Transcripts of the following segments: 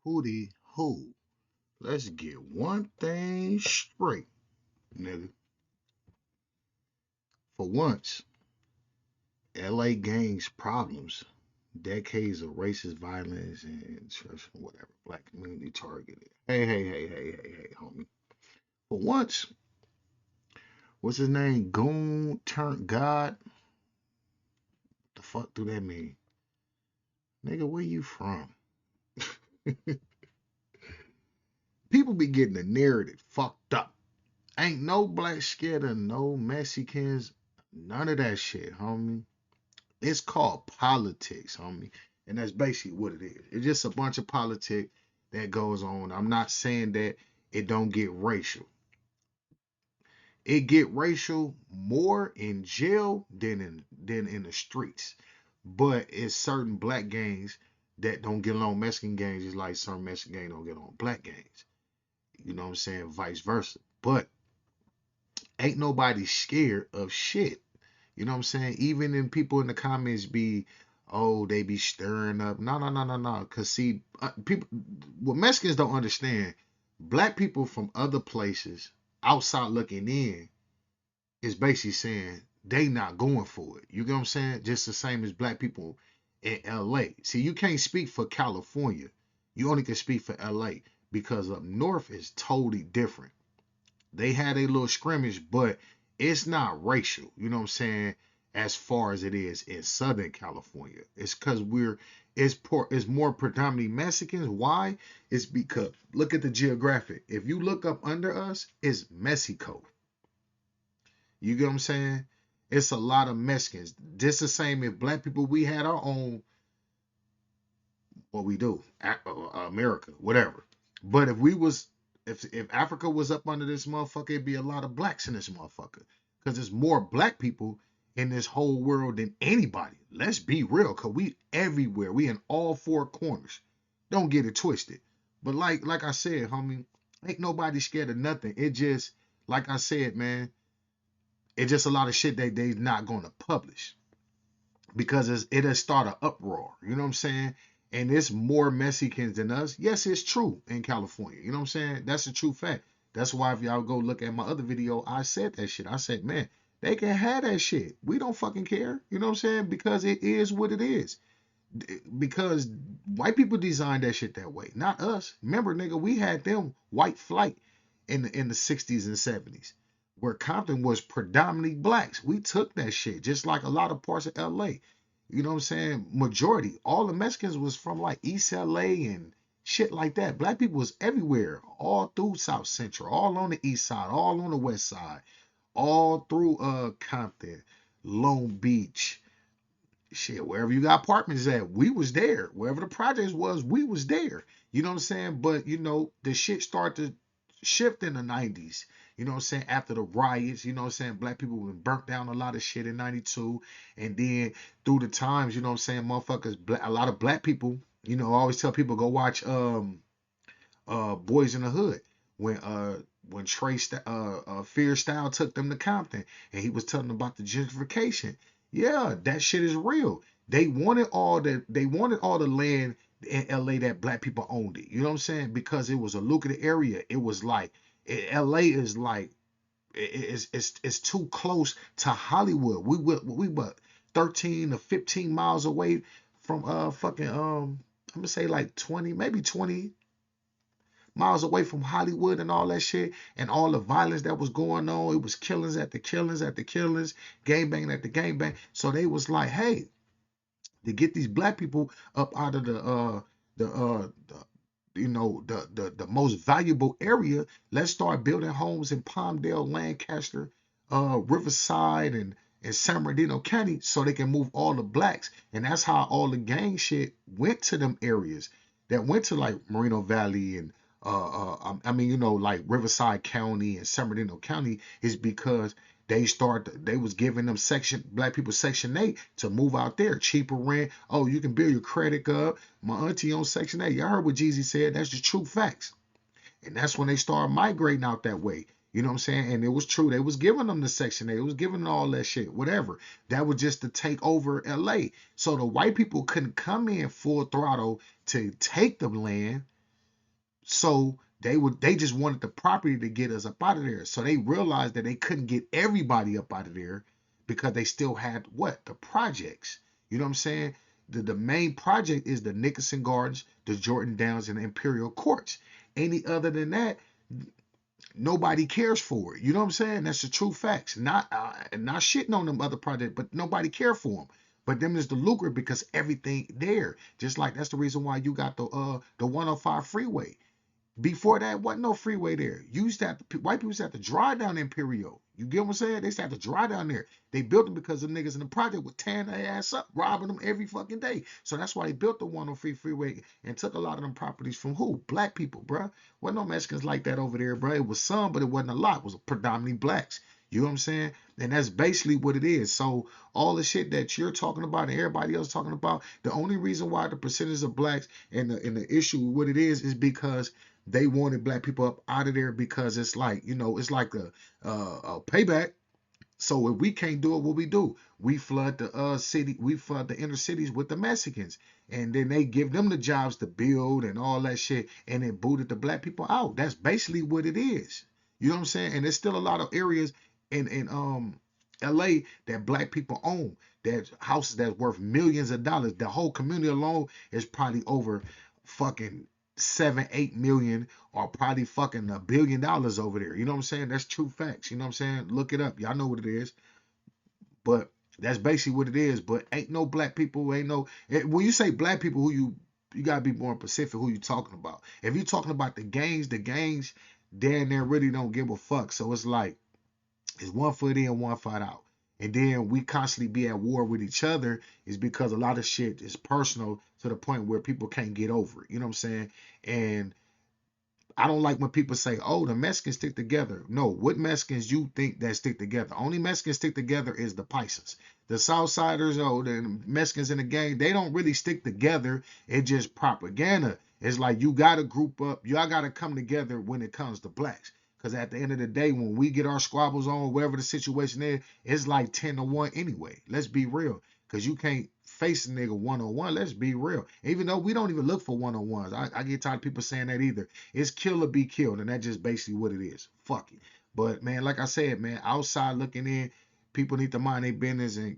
Hootie hoo. Let's get one thing straight, nigga. For once, LA gangs problems, decades of racist violence and whatever, black community targeted. Hey, homie. For once, what's his name? GoonTurntGod? The fuck do that mean? Nigga, where you from? People be getting the narrative fucked up. Ain't no black scared of no Mexicans. None of that shit, homie. It's called politics, homie. And that's basically what it is. It's just a bunch of politics that goes on. I'm not saying that it don't get racial. It get racial more in jail than in the streets. But it's certain black gangs that don't get along Mexican gangs, just like certain Mexican gangs don't get along black gangs. You know what I'm saying? Vice versa. But ain't nobody scared of shit. You know what I'm saying? Even in people in the comments be, oh, they be stirring up. No. Cause see, people, what Mexicans don't understand, black people from other places outside looking in is basically saying they not going for it. You get what I'm saying? Just the same as black people in LA. See, you can't speak for California. You only can speak for LA because up north is totally different. They had a little scrimmage, but it's not racial. You know what I'm saying? As far as it is in Southern California, it's because it's more predominantly Mexicans. Why? It's because look at the geographic. If you look up under us, it's Mexico. You get what I'm saying? It's a lot of Mexicans. Just the same if black people we had our own what we do, America, whatever. But if Africa was up under this motherfucker, it'd be a lot of blacks in this motherfucker. Because there's more black people in this whole world than anybody. Let's be real, cause we everywhere. We in all four corners. Don't get it twisted. But like I said, homie, ain't nobody scared of nothing. It just like I said, man, it's just a lot of shit they not gonna publish because it'll start an uproar. You know what I'm saying? And it's more Mexicans than us. Yes, it's true in California. You know what I'm saying? That's a true fact. That's why if y'all go look at my other video, I said that shit. I said, man, they can have that shit. We don't fucking care. You know what I'm saying? Because it is what it is. Because white people designed that shit that way, not us. Remember, nigga, we had them white flight in the 60s and 70s, where Compton was predominantly blacks. We took that shit, just like a lot of parts of LA. You know what I'm saying? Majority, all the Mexicans was from like East LA and shit like that. Black people was everywhere, all through South Central, all on the east side, all on the west side, all through Compton, Long Beach, shit, wherever you got apartments at, we was there. Wherever the projects was, we was there. You know what I'm saying? But you know, the shit started to shift in the 90s. You know what I'm saying? After the riots, you know what I'm saying? Black people been burnt down a lot of shit in 92. And then through the times, you know what I'm saying, motherfuckers, a lot of black people, you know, I always tell people go watch Boys in the Hood when Fear Style took them to Compton and he was telling them about the gentrification. Yeah, that shit is real. They wanted all the land in LA that black people owned it. You know what I'm saying? Because it was a lucrative area. It was like LA is like it's too close to Hollywood. We what 13 to 15 miles away from fucking I'm gonna say like 20, maybe 20 miles away from Hollywood and all that shit and all the violence that was going on. It was killings at the killings at the killings, gangbang at the gangbang. So they was like, hey, to get these black people up out of the the most valuable area, let's start building homes in Palmdale, Lancaster, Riverside, and San Bernardino County so they can move all the blacks. And that's how all the gang shit went to them areas that went to like Moreno Valley and I mean, you know, like Riverside County and San Bernardino County is because they was giving them black people section 8 to move out there, cheaper rent. Oh, you can build your credit up. My auntie on section 8. Y'all heard what Jeezy said. That's the true facts. And that's when they started migrating out that way. You know what I'm saying? And it was true. They was giving them the section 8. It was giving them all that shit, whatever. That was just to take over LA. So the white people couldn't come in full throttle to take the land. So they just wanted the property to get us up out of there. So they realized that they couldn't get everybody up out of there because they still had what? The projects. You know what I'm saying? The main project is the Nicholson Gardens, the Jordan Downs, and the Imperial Courts. Any other than that, nobody cares for it. You know what I'm saying? That's the true facts. Not shitting on them other projects, but nobody care for them. But them is the lucre because everything there. Just like that's the reason why you got the 105 freeway. Before that, wasn't no freeway there. You used to have to, white people used to have to drive down Imperial. You get what I'm saying? They used to have to drive down there. They built it because the niggas in the project would tearing their ass up, robbing them every fucking day. So that's why they built the 103 freeway and took a lot of them properties from who? Black people, bruh. Wasn't no Mexicans like that over there, bruh. It was some, but it wasn't a lot. It was predominantly blacks. You know what I'm saying? And that's basically what it is. So all the shit that you're talking about and everybody else talking about, the only reason why the percentage of blacks and the issue with what it is because they wanted black people up out of there because it's like, it's like a payback. So if we can't do it, what we do? We flood the we flood the inner cities with the Mexicans, and then they give them the jobs to build and all that shit, and then booted the black people out. That's basically what it is. You know what I'm saying? And there's still a lot of areas in LA that black people own, that houses that's worth millions of dollars. The whole community alone is probably over fucking 7, 8 million, or probably fucking $1 billion over there. You know what I'm saying? That's true facts. You know what I'm saying? Look it up. Y'all know what it is. But that's basically what it is. But ain't no black people, ain't no when you say black people, who you gotta be more specific who you talking about. If you're talking about the gangs, then they really don't give a fuck. So it's like it's one foot in, one foot out. And then we constantly be at war with each other is because a lot of shit is personal to the point where people can't get over it. You know what I'm saying? And I don't like when people say, "Oh, the Mexicans stick together." No, what Mexicans you think that stick together? Only Mexicans stick together is the Paisas. The Southsiders, oh, the Mexicans in the gang, they don't really stick together. It's just propaganda. It's like you gotta group up, y'all gotta come together when it comes to blacks. Because at the end of the day, when we get our squabbles on, whatever the situation is, it's like 10-1 anyway. Let's be real. Because you can't face a nigga one on one. Let's be real. Even though we don't even look for one on ones. I get tired of people saying that either. It's kill or be killed, and that's just basically what it is. Fuck it. But man, like I said, man, outside looking in, people need to mind their business and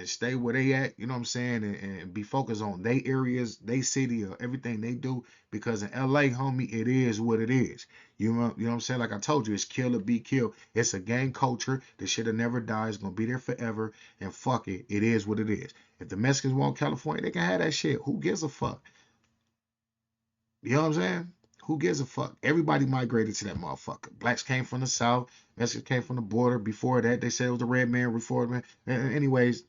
stay where they at, you know what I'm saying, and be focused on their areas, their city, or everything they do. Because in LA, homie, it is what it is. You know what I'm saying? Like I told you, it's kill or be killed. It's a gang culture. The shit'll never die. It's gonna be there forever. And fuck it, it is what it is. If the Mexicans want California, they can have that shit. Who gives a fuck? You know what I'm saying? Who gives a fuck? Everybody migrated to that motherfucker. Blacks came from the south. Mexicans came from the border. Before that, they said it was the red man, before man. Anyways,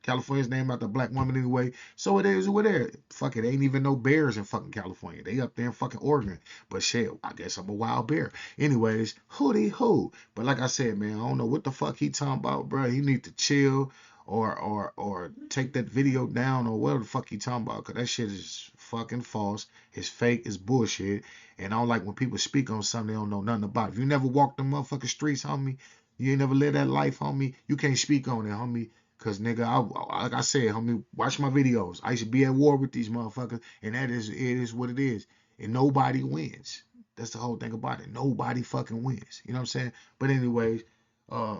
California's named after a black woman anyway. So it is what it is. Fuck it. Ain't even no bears in fucking California. They up there in fucking Oregon. But shit, I guess I'm a wild bear. Anyways, who? But like I said, man, I don't know what the fuck he talking about, bro. He need to chill or take that video down or whatever the fuck he talking about. Cause that shit is fucking false. It's fake. It's bullshit. And I don't like when people speak on something they don't know nothing about. If you never walked the motherfucking streets, homie, you ain't never lived that life, homie, you can't speak on it, homie. Cause nigga, like I said, homie, watch my videos. I used to be at war with these motherfuckers, and it is what it is. And nobody wins. That's the whole thing about it. Nobody fucking wins. You know what I'm saying? But anyways, uh,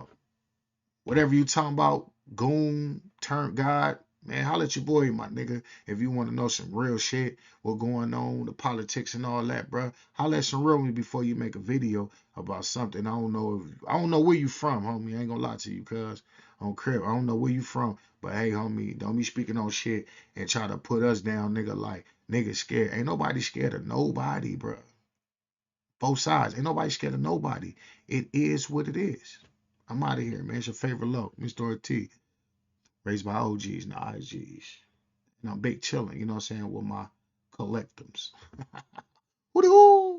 whatever you talking about, GoonTurntGod, man, holla at your boy, my nigga. If you want to know some real shit, what going on, the politics and all that, bro. Holla at some real me before you make a video about something. I don't know where you from, homie. I ain't gonna lie to you, cuz on crib. I don't know where you from. But hey, homie, don't be speaking on shit and try to put us down, nigga, like nigga scared. Ain't nobody scared of nobody, bro. Both sides. Ain't nobody scared of nobody. It is what it is. I'm out of here, man. It's your favorite low, Mr. T. Raised by OGs, not IGs. And I'm big chilling, you know what I'm saying, with my collectums. Hoo